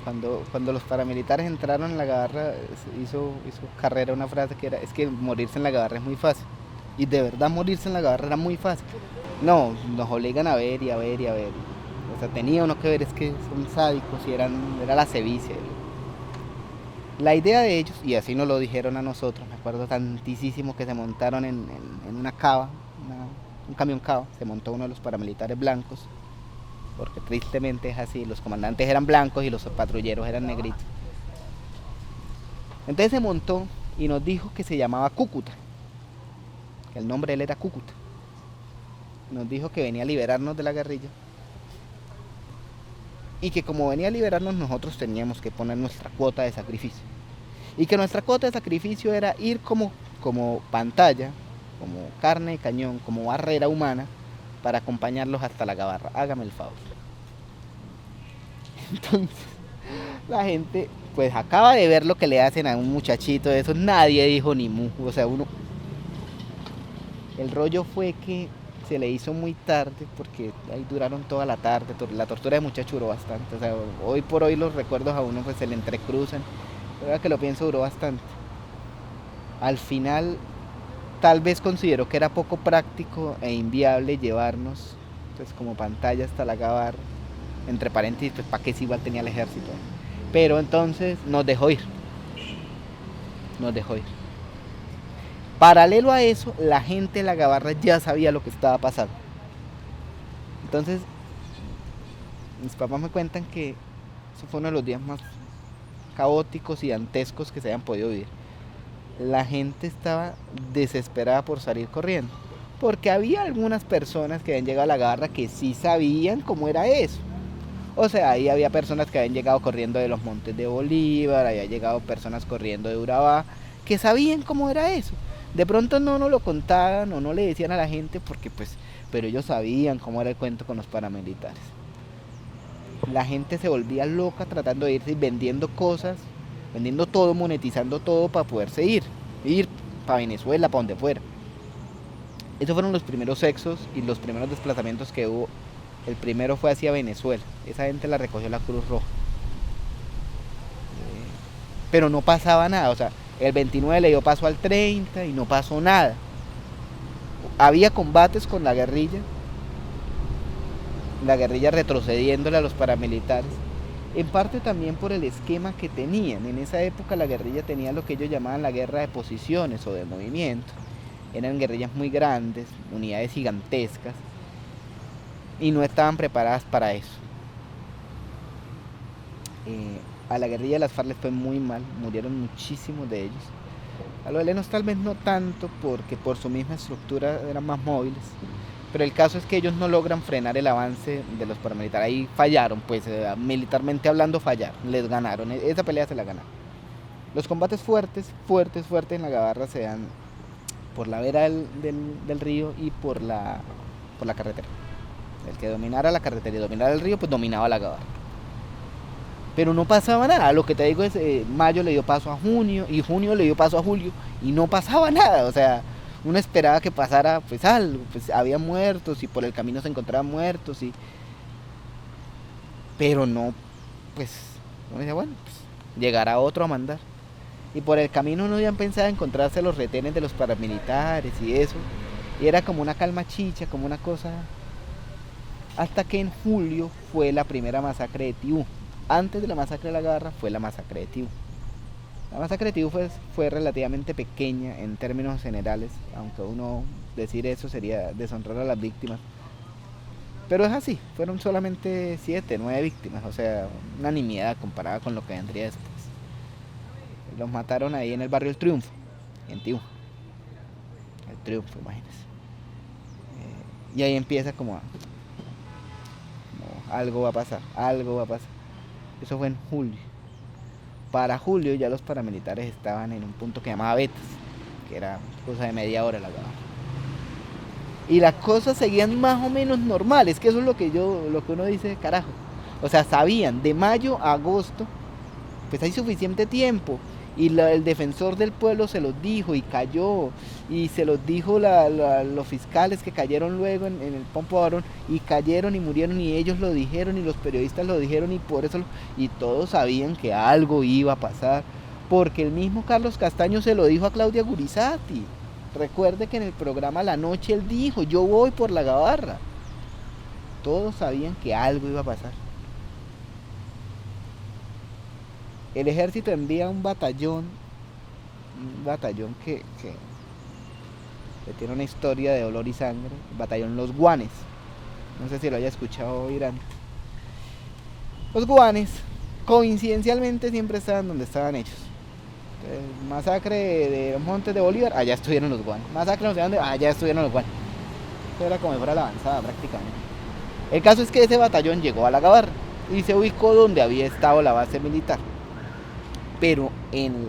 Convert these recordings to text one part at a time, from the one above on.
Cuando los paramilitares entraron en la Gabarra, hizo carrera una frase que era, es que morirse en la Gabarra es muy fácil. Y de verdad morirse en la Gabarra era muy fácil. No, nos obligan a ver y a ver y a ver. O sea, tenía uno que ver, es que son sádicos y era la sevicia. La idea de ellos, y así nos lo dijeron a nosotros, me acuerdo tantísimo que se montaron en una cava, un camión cava, se montó uno de los paramilitares blancos, porque tristemente es así, los comandantes eran blancos y los patrulleros eran negritos. Entonces se montó y nos dijo que se llamaba Cúcuta, que el nombre de él era Cúcuta. Nos dijo que venía a liberarnos de la guerrilla y que como venía a liberarnos nosotros teníamos que poner nuestra cuota de sacrificio. Y que nuestra cuota de sacrificio era ir como pantalla, como carne de cañón, como barrera humana para acompañarlos hasta la Gabarra. Hágame el favor. Entonces la gente pues acaba de ver lo que le hacen a un muchachito de eso. Nadie dijo ni mu. O sea, el rollo fue que se le hizo muy tarde porque ahí duraron toda la tarde. La tortura de muchacho duró bastante. O sea, hoy por hoy los recuerdos a uno pues se le entrecruzan. Ahora que lo pienso duró bastante. Al final tal vez consideró que era poco práctico e inviable llevarnos pues como pantalla hasta la Gabarra. Entre paréntesis, pues para qué si igual tenía el ejército. Pero entonces nos dejó ir. Nos dejó ir. Paralelo a eso, la gente de la Gabarra ya sabía lo que estaba pasando. Entonces, mis papás me cuentan que eso fue uno de los días más caóticos y dantescos que se hayan podido vivir. La gente estaba desesperada por salir corriendo. Porque había algunas personas que habían llegado a la Gabarra que sí sabían cómo era eso. O sea, ahí había personas que habían llegado corriendo de los Montes de Bolívar, había llegado personas corriendo de Urabá, que sabían cómo era eso. De pronto no nos lo contaban o no le decían a la gente porque pues, pero ellos sabían cómo era el cuento con los paramilitares. La gente se volvía loca tratando de irse y vendiendo cosas, vendiendo todo, monetizando todo para poderse ir para Venezuela, para donde fuera. Esos fueron los primeros sexos y los primeros desplazamientos que hubo. El primero fue hacia Venezuela. Esa gente la recogió la Cruz Roja. Pero no pasaba nada. O sea, el 29 le dio paso al 30 y no pasó nada. Había combates con la guerrilla retrocediéndole a los paramilitares. En parte también por el esquema que tenían. En esa época la guerrilla tenía lo que ellos llamaban la guerra de posiciones o de movimiento. Eran guerrillas muy grandes, unidades gigantescas, y no estaban preparadas para eso. A la guerrilla de las FARC les fue muy mal, murieron muchísimos de ellos. A los helenos tal vez no tanto, porque por su misma estructura eran más móviles. Pero el caso es que ellos no logran frenar el avance de los paramilitares. Ahí fallaron, pues militarmente hablando fallaron, les ganaron, esa pelea se la ganaron. Los combates fuertes en la Gabarra se dan por la vera del río y por la carretera. El que dominara la carretera y dominara el río, pues dominaba la Gabarra. Pero no pasaba nada, lo que te digo es, mayo le dio paso a junio y junio le dio paso a julio y no pasaba nada, o sea, uno esperaba que pasara pues algo, pues había muertos y por el camino se encontraban muertos pero no, pues uno decía, bueno, pues llegará otro a mandar. Y por el camino no habían pensado encontrarse los retenes de los paramilitares y eso, y era como una calma chicha, como una cosa, hasta que en julio fue la primera masacre de Tibú. Antes de la masacre de la Garra fue la masacre de Tibú. La masacre de Tibú fue relativamente pequeña en términos generales, aunque uno decir eso sería deshonrar a las víctimas. Pero es así, fueron solamente 7, 9 víctimas, o sea, una nimiedad comparada con lo que vendría después. Los mataron ahí en el barrio El Triunfo, en Tibú. El Triunfo, imagínense. Y ahí empieza como algo va a pasar, algo va a pasar. Eso fue en julio. Para julio ya los paramilitares estaban en un punto que llamaba Betas, que era cosa de media hora la Gabarra. Y las cosas seguían más o menos normales, que eso es lo que uno dice, carajo. O sea, sabían, de mayo a agosto, pues hay suficiente tiempo. Y el defensor del pueblo se los dijo y cayó. Y se los dijo los fiscales que cayeron luego en el Pompo Varón. Y cayeron y murieron y ellos lo dijeron y los periodistas lo dijeron y por eso... Y todos sabían que algo iba a pasar. Porque el mismo Carlos Castaño se lo dijo a Claudia Gurizati. Recuerde que en el programa La Noche él dijo, yo voy por la Gabarra. Todos sabían que algo iba a pasar. El ejército envía un batallón que tiene una historia de dolor y sangre, el batallón Los Guanes. No sé si lo haya escuchado oír antes. Los Guanes, coincidencialmente, siempre estaban donde estaban ellos. Masacre de los Montes de Bolívar, allá estuvieron los Guanes. Masacre no sé dónde, allá estuvieron los Guanes. Eso era como si fuera la avanzada prácticamente. El caso es que ese batallón llegó a la Gabarra y se ubicó donde había estado la base militar. Pero en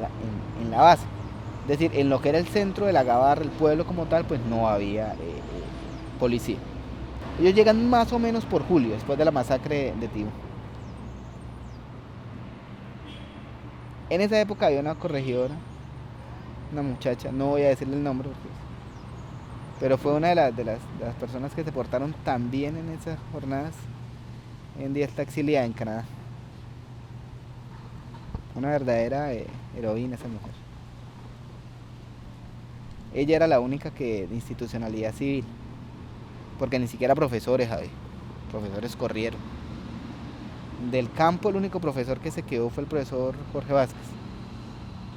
la base, es decir, en lo que era el centro de la Gabarra, el pueblo como tal, pues no había policía. Ellos llegan más o menos por julio, después de la masacre de Tibú. En esa época había una corregidora, una muchacha, no voy a decirle el nombre, pero fue una de las personas que se portaron tan bien en esas jornadas. Hoy en día está exiliada en Canadá. Una verdadera heroína esa mujer. Ella era la única que de institucionalidad civil, porque ni siquiera profesores había. Profesores corrieron. Del campo el único profesor que se quedó fue el profesor Jorge Vázquez,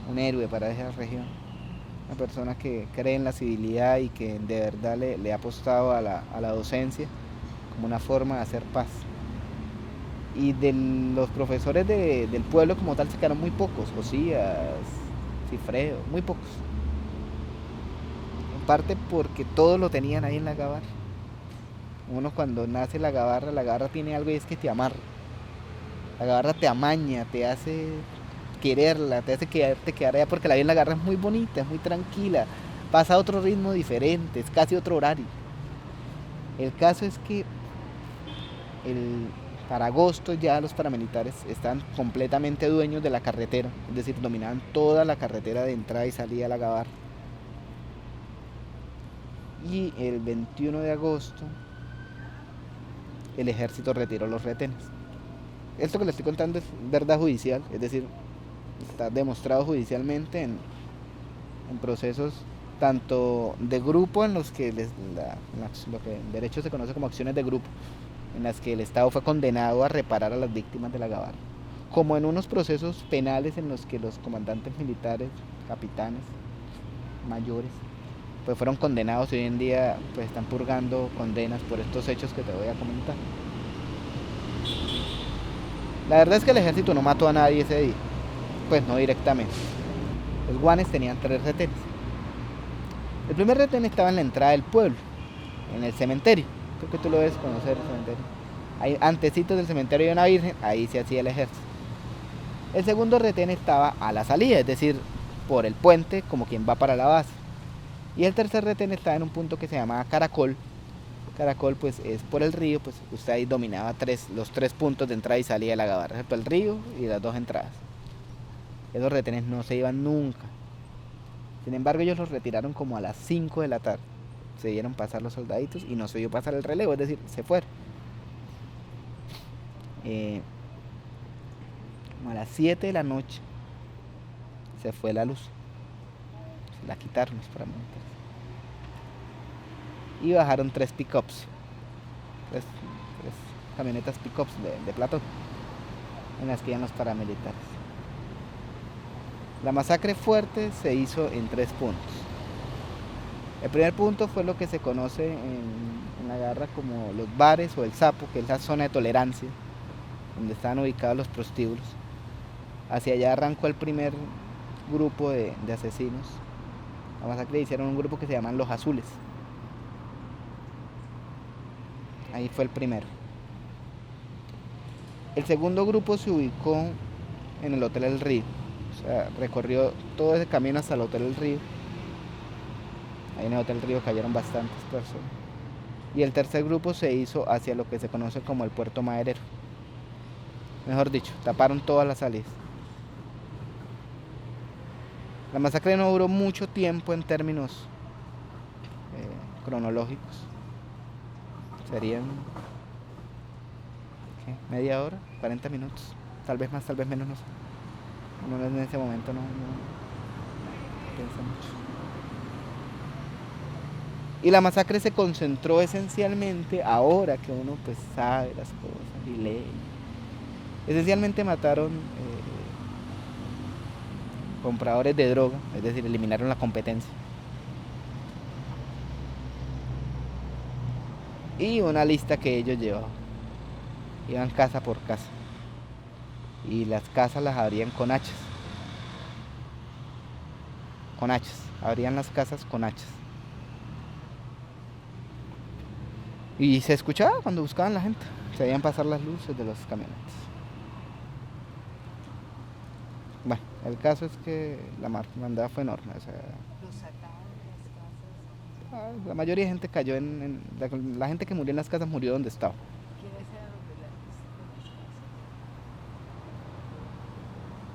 un héroe para esa región, una persona que cree en la civilidad y que de verdad le ha apostado a la docencia como una forma de hacer paz. Y de los profesores del pueblo como tal se quedaron muy pocos, Josías, Cifreo, muy pocos. En parte porque todos lo tenían ahí en la Gabarra. Uno cuando nace la Gabarra tiene algo y es que te amarra. La Gabarra te amaña, te hace quererla, te hace quedar allá porque la vida en la Gabarra es muy bonita, es muy tranquila, pasa a otro ritmo diferente, es casi otro horario. El caso es que para agosto ya los paramilitares estaban completamente dueños de la carretera, es decir, dominaban toda la carretera de entrada y salida a la Gabarra. Y el 21 de agosto el ejército retiró los retenes. Esto que le estoy contando es verdad judicial, es decir, está demostrado judicialmente en procesos tanto de grupo en los que lo que en derecho se conoce como acciones de grupo, en las que el Estado fue condenado a reparar a las víctimas de la Gabarra, como en unos procesos penales en los que los comandantes militares, capitanes, mayores, pues fueron condenados y hoy en día pues están purgando condenas por estos hechos que te voy a comentar. La verdad es que el ejército no mató a nadie ese día, pues no directamente. Los Guanes tenían 3 retenes. El primer retén estaba en la entrada del pueblo, en el cementerio. Creo que tú lo debes conocer, el cementerio. Ahí, antecitos del cementerio de una virgen, ahí se hacía el ejército. El segundo retén estaba a la salida, es decir, por el puente, como quien va para la base. Y el tercer retén estaba en un punto que se llamaba Caracol. Caracol pues es por el río, pues usted ahí dominaba los 3 puntos de entrada y salida de la Gabarra, el río y las 2 entradas. Esos retenes no se iban nunca. Sin embargo, ellos los retiraron como a las 5 de la tarde. Se dieron pasar los soldaditos y no se dio pasar el relevo, es decir, se fueron. Como a las 7 de la noche se fue la luz. Se la quitaron los paramilitares. Y bajaron 3 pick-ups. 3 camionetas pick-ups de Platón, en las que iban los paramilitares. La masacre fuerte se hizo en 3 puntos. El primer punto fue lo que se conoce en la Gabarra como los bares o el Sapo, que es la zona de tolerancia, donde estaban ubicados los prostíbulos. Hacia allá arrancó el primer grupo de asesinos. La masacre hicieron un grupo que se llaman Los Azules. Ahí fue el primero. El segundo grupo se ubicó en el Hotel El Río. O sea, recorrió todo ese camino hasta el Hotel El Río. Ahí en el Hotel El Río cayeron bastantes personas. Y el tercer grupo se hizo hacia lo que se conoce como el Puerto Maderero. Mejor dicho, taparon todas las salidas. La masacre no duró mucho tiempo en términos cronológicos. Serían, ¿qué? ¿Media hora? ¿40 minutos? Tal vez más, tal vez menos, no sé. Uno en ese momento no piensa mucho. Y la masacre se concentró esencialmente, ahora que uno pues sabe las cosas y lee. Esencialmente mataron compradores de droga, es decir, eliminaron la competencia. Y una lista que ellos llevaban. Iban casa por casa. Y las casas las abrían con hachas. Con hachas. Abrían las casas con hachas. Y se escuchaba cuando buscaban la gente. Se veían pasar las luces de los camionetes. Bueno, el caso es que la hermandad fue enorme. O sea, Los sacaban de las casas. la mayoría de gente cayó la gente que murió en las casas murió donde estaba. ¿Quiénes eran los de las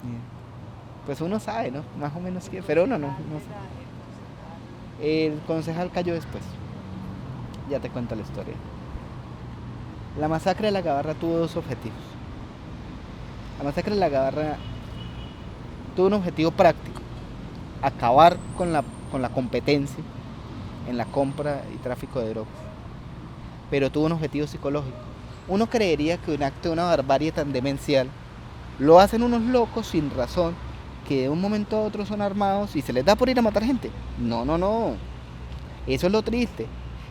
casas? Pues uno sabe, ¿no? Más o menos qué, pero uno no sabe. El concejal cayó después. Ya te cuento la historia. La masacre de la Gabarra tuvo dos objetivos. La masacre de la Gabarra tuvo un objetivo práctico: acabar con la competencia en la compra y tráfico de drogas. Pero tuvo un objetivo psicológico. Uno creería que un acto de una barbarie tan demencial lo hacen unos locos sin razón, que de un momento a otro son armados y se les da por ir a matar gente. No, no, no. Eso es lo triste.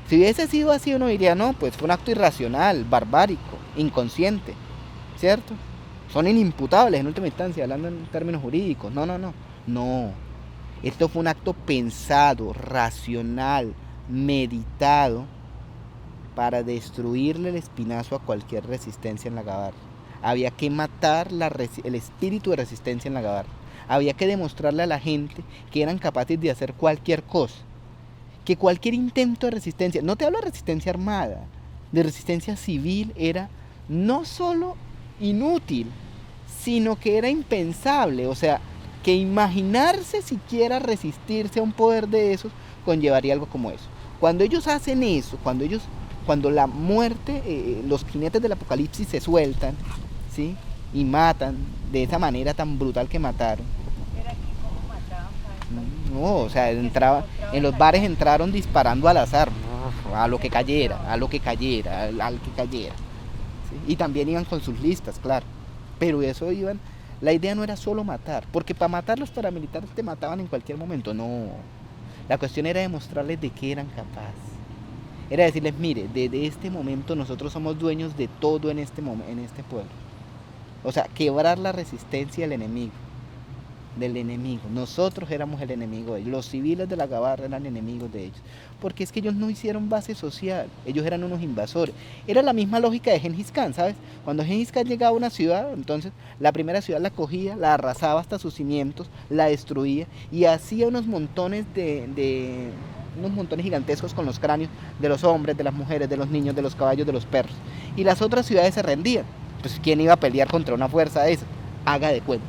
Si hubiese sido así, uno diría, no, pues fue un acto irracional, barbárico, inconsciente, ¿cierto? Son inimputables en última instancia, hablando en términos jurídicos. No, no, no. No. Esto fue un acto pensado, racional, meditado, para destruirle el espinazo a cualquier resistencia en la Gabarra. Había que matar el espíritu de resistencia en la Gabarra. Había que demostrarle a la gente que eran capaces de hacer cualquier cosa. Que cualquier intento de resistencia, no te hablo de resistencia armada, de resistencia civil, era no solo inútil, sino que era impensable. O sea, que imaginarse siquiera resistirse a un poder de esos conllevaría algo como eso. Cuando ellos hacen eso, cuando la muerte, los jinetes del apocalipsis se sueltan, ¿sí? Y matan de esa manera tan brutal que mataron. Era que cómo mataban para No, o sea, en los bares entraron disparando al azar, a lo que cayera, al que cayera. ¿Sí? Y también iban con sus listas, claro. Pero eso iban, la idea no era solo matar, porque para matar los paramilitares te mataban en cualquier momento, no. La cuestión era demostrarles de qué eran capaces. Era decirles, mire, desde este momento nosotros somos dueños de todo en este pueblo. O sea, quebrar la resistencia del enemigo. Nosotros éramos el enemigo de ellos. Los civiles de la Gabarra eran enemigos de ellos. Porque es que ellos no hicieron base social. Ellos eran unos invasores. Era la misma lógica de Gengis Khan, ¿sabes? Cuando Gengis Khan llegaba a una ciudad, entonces la primera ciudad la cogía, la arrasaba hasta sus cimientos, la destruía y hacía unos montones unos montones gigantescos con los cráneos de los hombres, de las mujeres, de los niños, de los caballos, de los perros. Y las otras ciudades se rendían. Entonces, ¿quién iba a pelear contra una fuerza de esa? Haga de cuenta.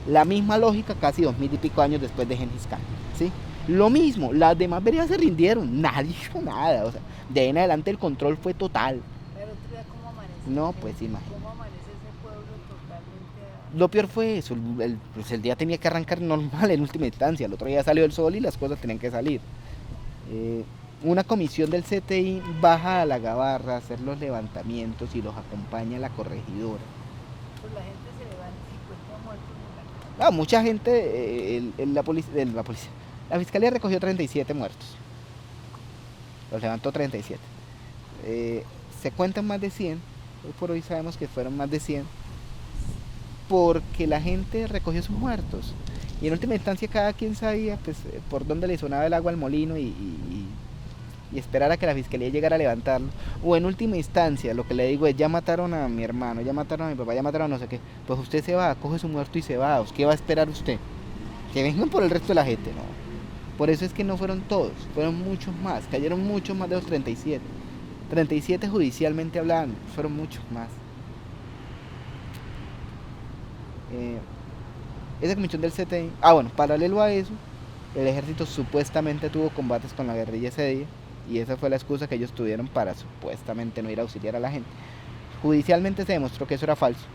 La misma lógica casi 2000 y pico años después de Gengis Khan, ¿sí? Lo mismo, las demás veredas se rindieron, nadie hizo nada, o sea, de ahí en adelante el control fue total. Pero otro día, ¿cómo amanece? No, pues imagínate. ¿Cómo amanece ese pueblo totalmente? Lo peor fue eso, pues el día tenía que arrancar normal en última instancia, el otro día salió el sol y las cosas tenían que salir. Una comisión del CTI baja a la Gabarra a hacer los levantamientos y los acompaña a la corregidora. Pues la gente se levanta y encuentra muertos en la Ah, mucha gente, la fiscalía recogió 37 muertos. Los levantó 37. Se cuentan más de 100. Hoy por hoy sabemos que fueron más de 100. Porque la gente recogió sus muertos. Y en última instancia cada quien sabía pues, por dónde le sonaba el agua al molino y esperar a que la fiscalía llegara a levantarlo. O en última instancia, lo que le digo es, ya mataron a mi hermano, ya mataron a mi papá, ya mataron a no sé qué. Pues usted se va, coge su muerto y se va. ¿Qué va a esperar usted? Que vengan por el resto de la gente, no. Por eso es que no fueron todos, fueron muchos más. Cayeron muchos más de los 37. 37 judicialmente hablando, fueron muchos más. Esa comisión del CTI, bueno, paralelo a eso, el ejército supuestamente tuvo combates con la guerrilla ese día y esa fue la excusa que ellos tuvieron para supuestamente no ir a auxiliar a la gente. Judicialmente se demostró que eso era falso,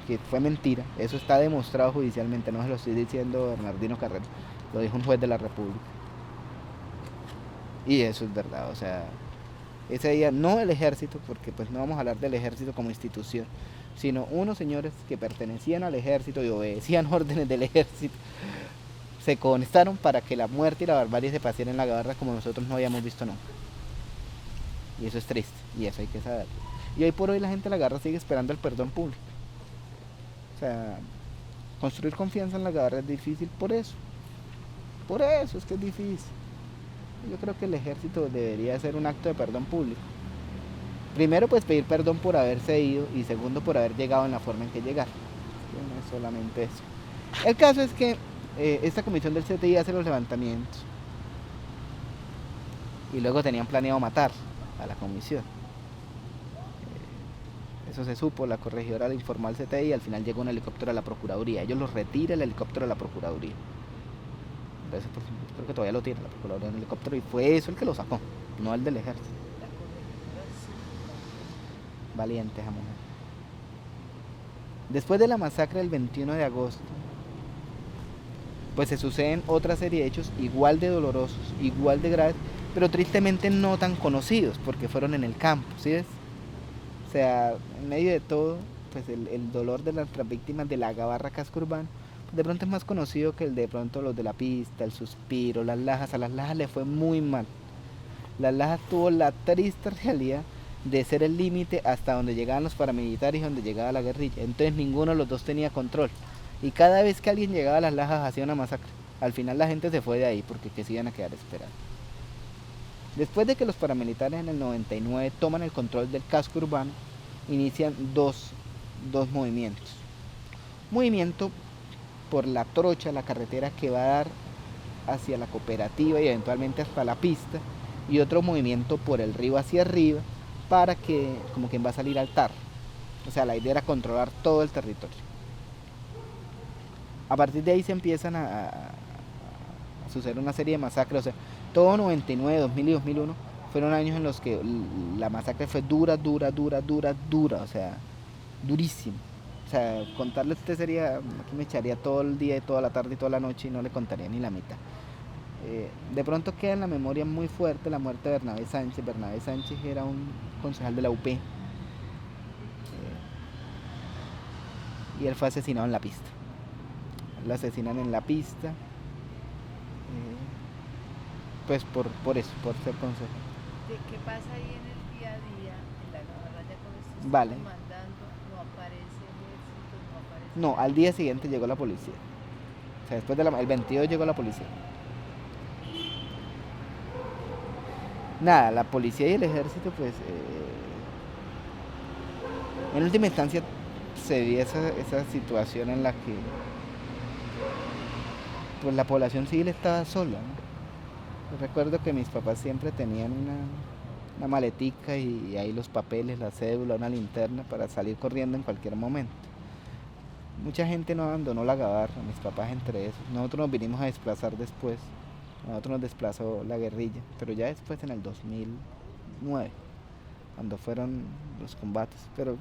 que fue mentira. Eso está demostrado judicialmente, no se lo estoy diciendo Bernardino Carrero, lo dijo un juez de la República. Y eso es verdad, o sea, ese día no el ejército, porque pues no vamos a hablar del ejército como institución, sino unos señores que pertenecían al ejército y obedecían órdenes del ejército, se conectaron para que la muerte y la barbarie se pasaran en la Gabarra como nosotros no habíamos visto nunca. Y eso es triste, y eso hay que saber. Y hoy por hoy la gente de la Gabarra sigue esperando el perdón público. O sea, construir confianza en la Gabarra es difícil por eso. Por eso es que es difícil. Yo creo que el ejército debería hacer un acto de perdón público. Primero, pues pedir perdón por haberse ido y segundo, por haber llegado en la forma en que llegar. No es solamente eso. El caso es que esta comisión del CTI hace los levantamientos y luego tenían planeado matar a la comisión. Eso se supo, la corregidora le informó al CTI y al final llegó un helicóptero a la Procuraduría. Ellos los retira el helicóptero a la Procuraduría. Entonces, pues, creo que todavía lo tiene la Procuraduría en el helicóptero y fue eso el que lo sacó, no el del ejército. La corregidora sí. Valiente esa mujer. Después de la masacre del 21 de agosto, pues se suceden otra serie de hechos igual de dolorosos, igual de graves, pero tristemente no tan conocidos, porque fueron en el campo, ¿sí ves? O sea, en medio de todo, pues el dolor de las víctimas de la Gabarra Casco Urbano, de pronto es más conocido que el de pronto los de la Pista, el Suspiro, las Lajas. A las Lajas le fue muy mal. Las Lajas tuvo la triste realidad de ser el límite hasta donde llegaban los paramilitares y donde llegaba la guerrilla. Entonces ninguno de los dos tenía control. Y cada vez que alguien llegaba a las Lajas hacía una masacre. Al final la gente se fue de ahí porque que se iban a quedar esperando. Después de que los paramilitares en el 99 toman el control del casco urbano, inician dos movimientos. Movimiento por la trocha, la carretera que va a dar hacia la cooperativa y eventualmente hasta la pista, y otro movimiento por el río hacia arriba para que, como quien va a salir al Tarro. O sea, la idea era controlar todo el territorio. A partir de ahí se empiezan a suceder una serie de masacres. O sea, todo 99, 2000 y 2001 fueron años en los que la masacre fue dura, o sea, durísimo. O sea, contarle a usted sería, aquí me echaría todo el día y toda la tarde y toda la noche y no le contaría ni la mitad. De pronto queda en la memoria muy fuerte la muerte de Bernabé Sánchez. Bernabé Sánchez era un concejal de la UP y él fue asesinado en la pista. Lo asesinan en la pista, pues por eso, por ser concejal. ¿De qué pasa ahí en el día a día en la Gabarra ya con estos Vale. mandando? No aparece ejército, no aparece No, nada. al día siguiente llegó la policía. O sea, después el 22 llegó la policía. Nada, la policía y el ejército, pues, en última instancia se dio esa situación en la que pues la población civil estaba sola, ¿no? Yo recuerdo que mis papás siempre tenían una maletica y ahí los papeles, la cédula, una linterna para salir corriendo en cualquier momento. Mucha gente no abandonó la Gabarra, mis papás entre esos. Nosotros nos vinimos a desplazar después. Nosotros nos desplazó la guerrilla, pero ya después en el 2009, cuando fueron los combates. Pero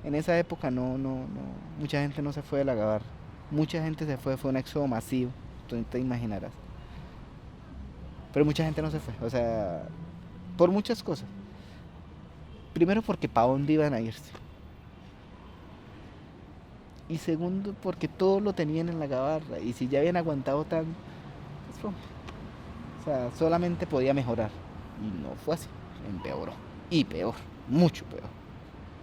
en esa época no, mucha gente no se fue de la Gabarra. Mucha gente se fue un éxodo masivo, tú te imaginarás. Pero mucha gente no se fue, o sea, por muchas cosas. Primero porque ¿para dónde iban a irse? Y segundo porque todo lo tenían en la Gabarra y si ya habían aguantado tanto, pues, o sea, solamente podía mejorar. Y no fue así, empeoró. Y peor, mucho peor.